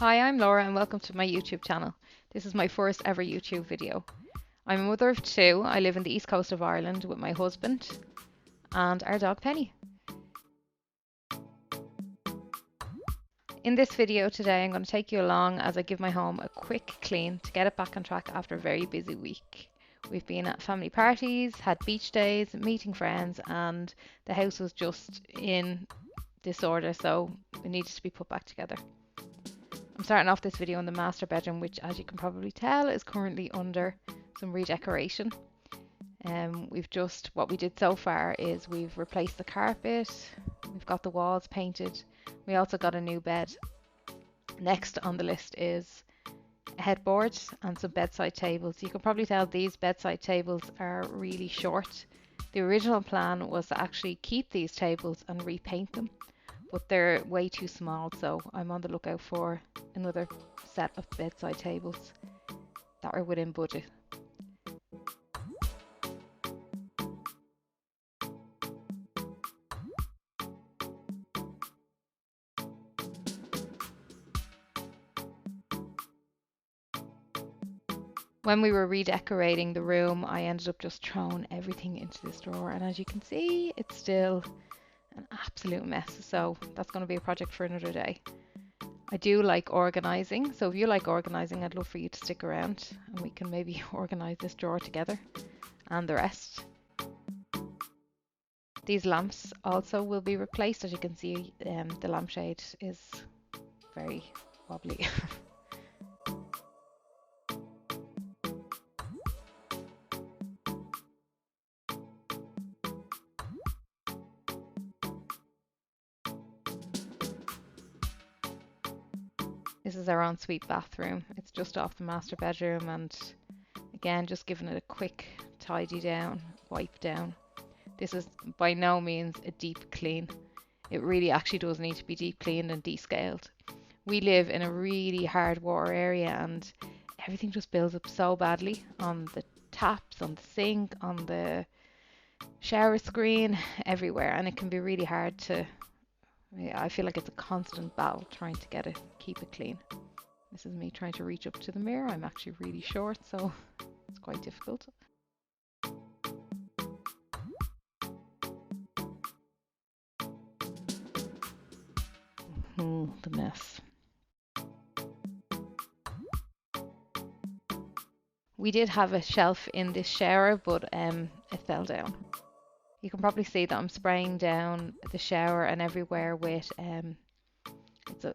Hi, I'm Laura and welcome to my YouTube channel. This is my first ever YouTube video. I'm a mother of two. I live in the east coast of Ireland with my husband and our dog Penny. In this video today, I'm going to take you along as I give my home a quick clean to get it back on track after a very busy week. We've been at family parties, had beach days, meeting friends, and the house was just in disorder, so it needed to be put back together. I'm starting off this video in the master bedroom, which as you can probably tell is currently under some redecoration. What we did so far is we've replaced the carpet, we've got the walls painted, we also got a new bed. Next on the list is a headboard and some bedside tables. You can probably tell these bedside tables are really short. The original plan was to actually keep these tables and repaint them, but they're way too small, so I'm on the lookout for another set of bedside tables that are within budget. When we were redecorating the room, I ended up just throwing everything into this drawer, and as you can see, it's still an absolute mess, so that's going to be a project for another day. I do like organising, so if you like organising, I'd love for you to stick around and we can maybe organise this drawer together and the rest. These lamps also will be replaced. As you can see, the lampshade is very wobbly. This is our ensuite bathroom. It's just off the master bedroom, and again, just giving it a quick tidy down, wipe down. This is by no means a deep clean. It really actually does need to be deep cleaned and descaled. We live in a really hard water area and everything just builds up so badly on the taps, on the sink, on the shower screen, everywhere, and it can be really hard to, I feel like it's a constant battle trying to keep it clean. This is me trying to reach up to the mirror. I'm actually really short, so it's quite difficult. The mess. We did have a shelf in this shower, but it fell down. You can probably see that I'm spraying down the shower and everywhere with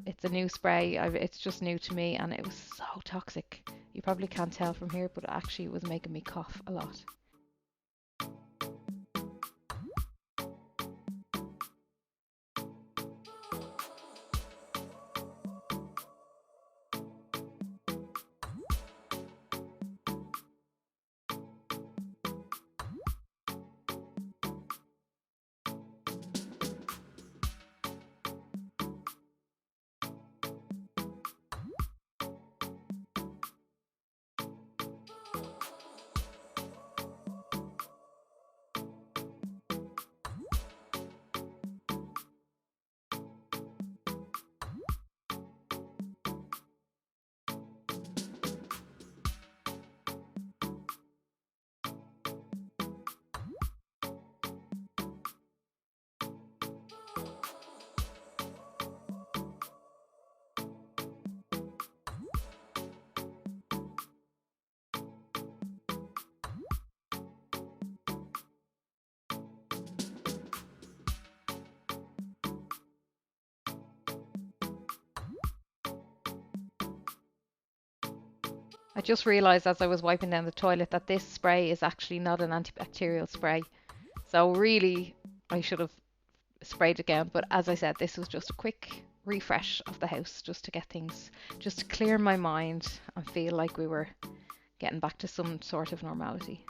it's a new spray. It's just new to me and it was so toxic. You probably can't tell from here, but actually it was making me cough a lot. I just realised as I was wiping down the toilet that this spray is actually not an antibacterial spray. So really, I should have sprayed again. But as I said, this was just a quick refresh of the house just to get things, just to clear my mind and feel like we were getting back to some sort of normality.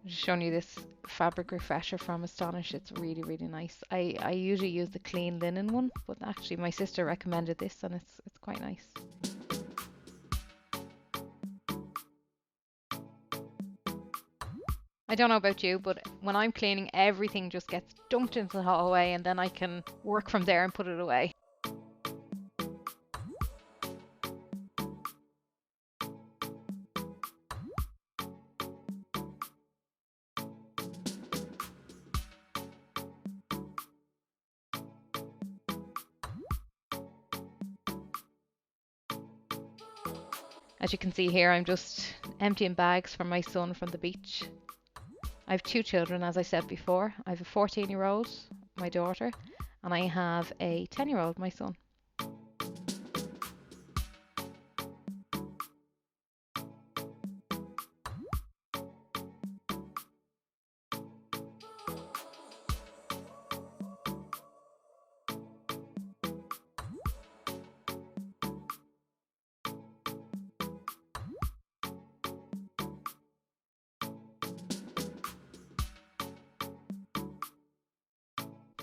Just showing you this fabric refresher from Astonish. It's really, really nice. I usually use the clean linen one, but actually my sister recommended this and it's quite nice. I don't know about you, but when I'm cleaning, everything just gets dumped into the hallway and then I can work from there and put it away. As you can see here, I'm just emptying bags for my son from the beach. I have two children, as I said before. I have a 14-year-old, my daughter, and I have a 10-year-old, my son.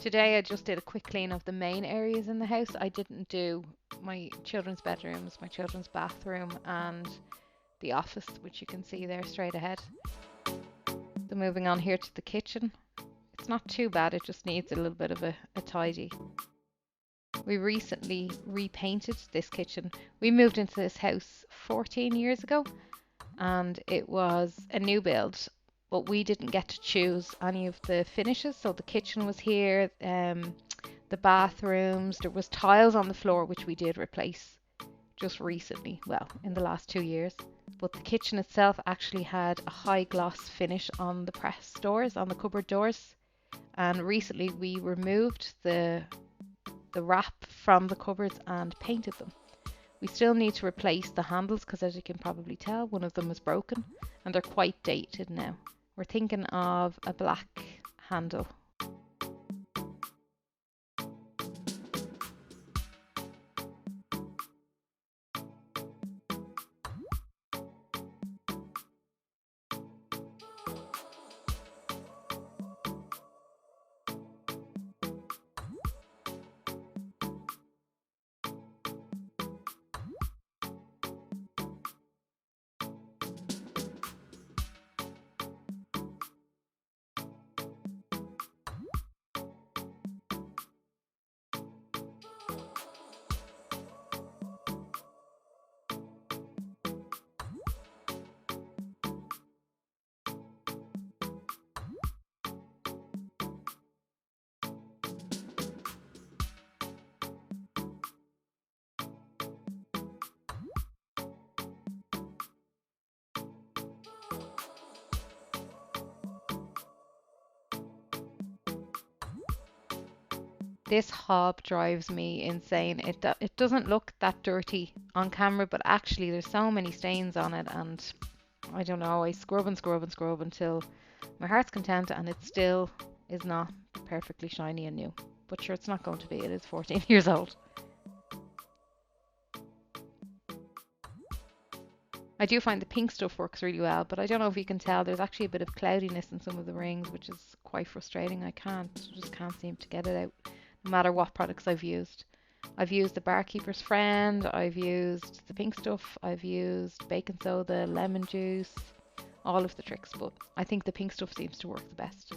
Today I just did a quick clean of the main areas in the house. I didn't do my children's bedrooms, my children's bathroom and the office, which you can see there straight ahead. So moving on here to the kitchen. It's not too bad, it just needs a little bit of a tidy. We recently repainted this kitchen. We moved into this house 14 years ago and it was a new build, but we didn't get to choose any of the finishes. So the kitchen was here, the bathrooms, there was tiles on the floor which we did replace just recently, well, in the last 2 years. But the kitchen itself actually had a high gloss finish on the press doors, on the cupboard doors. And recently we removed the wrap from the cupboards and painted them. We still need to replace the handles because, as you can probably tell, one of them is broken and they're quite dated now. We're thinking of a black handle. This hob drives me insane. It doesn't look that dirty on camera, but actually there's so many stains on it, and I don't know, I scrub and scrub and scrub until my heart's content and it still is not perfectly shiny and new. But sure, it's not going to be, it is 14 years old. I do find the pink stuff works really well, but I don't know if you can tell, there's actually a bit of cloudiness in some of the rings, which is quite frustrating. I just can't seem to get it out, no matter what products I've used. I've used the Barkeeper's Friend, I've used the pink stuff, I've used baking soda, lemon juice, all of the tricks, but I think the pink stuff seems to work the best.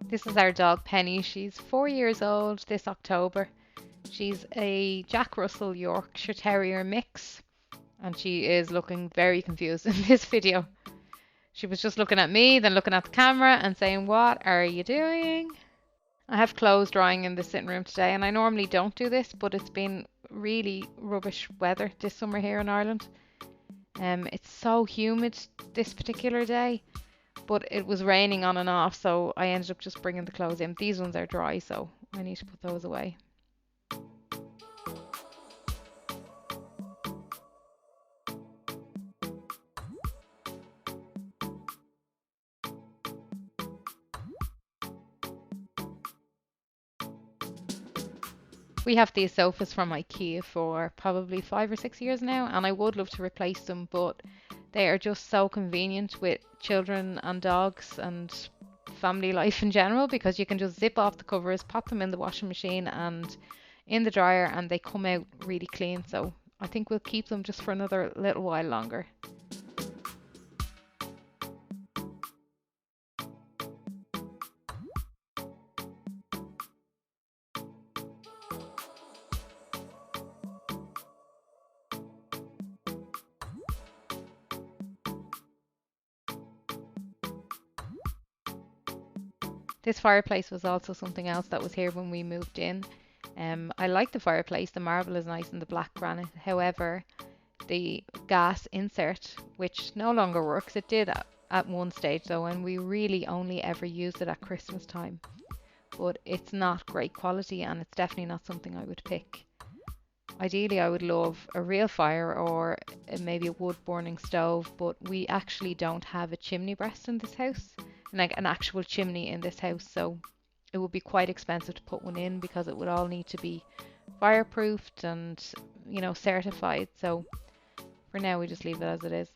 This is our dog Penny. She's 4 years old this October. She's a Jack Russell Yorkshire Terrier mix, and she is looking very confused in this video. She was just looking at me, then looking at the camera and saying, "What are you doing?" I have clothes drying in the sitting room today, and I normally don't do this, but it's been really rubbish weather this summer here in Ireland. It's so humid this particular day, but it was raining on and off, so I ended up just bringing the clothes in. These ones are dry, so I need to put those away. We have these sofas from IKEA for probably 5 or 6 years now, and I would love to replace them, but they are just so convenient with children and dogs and family life in general, because you can just zip off the covers, pop them in the washing machine and in the dryer, and they come out really clean. So I think we'll keep them just for another little while longer. This fireplace was also something else that was here when we moved in. I like the fireplace, the marble is nice and the black granite. However, the gas insert, which no longer works, it did at one stage though, and we really only ever used it at Christmas time. But it's not great quality, and it's definitely not something I would pick. Ideally, I would love a real fire or maybe a wood burning stove, but we actually don't have a chimney breast in this house, like an actual chimney in this house, so it would be quite expensive to put one in because it would all need to be fireproofed and, you know, certified. So for now, we just leave it as it is.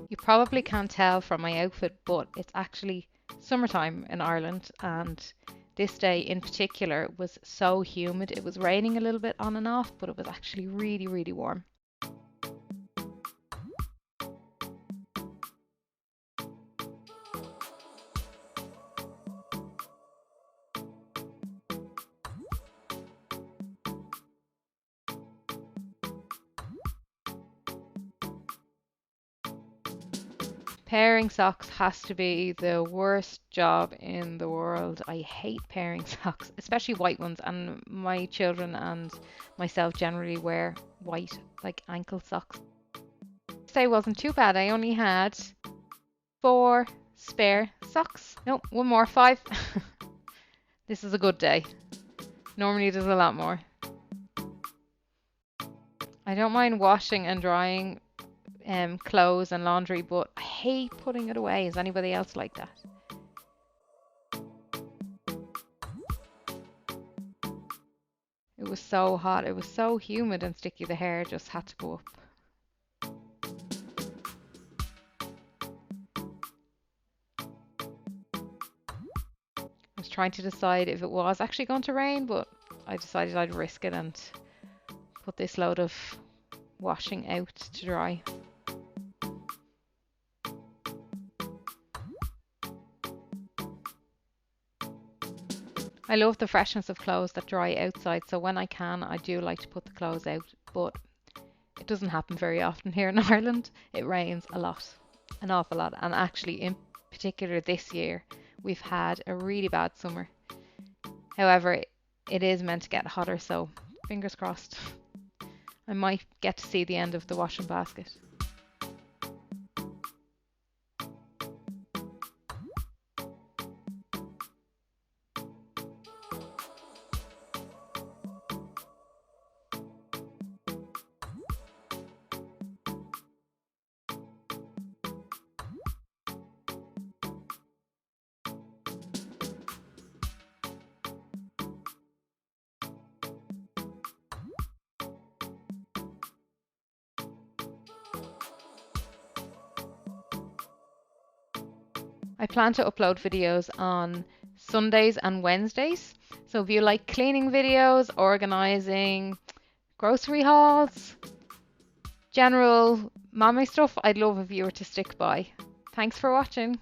You probably can't tell from my outfit, but it's actually summertime in Ireland, and this day in particular was so humid. It was raining a little bit on and off, but it was actually really, really warm. Pairing socks has to be the worst job in the world. I hate pairing socks, especially white ones, and my children and myself generally wear white, like ankle socks. Today wasn't too bad. I only had 4 spare socks. No, one more, 5. This is a good day. Normally there's a lot more. I don't mind washing and drying clothes and laundry, but I hate putting it away. Is anybody else like that? It was so hot. It was so humid and sticky. The hair just had to go up. I was trying to decide if it was actually going to rain, but I decided I'd risk it and put this load of washing out to dry. I love the freshness of clothes that dry outside, so when I can, I do like to put the clothes out, but it doesn't happen very often here in Ireland. It rains a lot, an awful lot, and actually in particular this year, we've had a really bad summer. However, it is meant to get hotter, so fingers crossed. I might get to see the end of the washing basket. I plan to upload videos on Sundays and Wednesdays. So if you like cleaning videos, organizing, grocery hauls, general mommy stuff, I'd love if you were to stick by. Thanks for watching.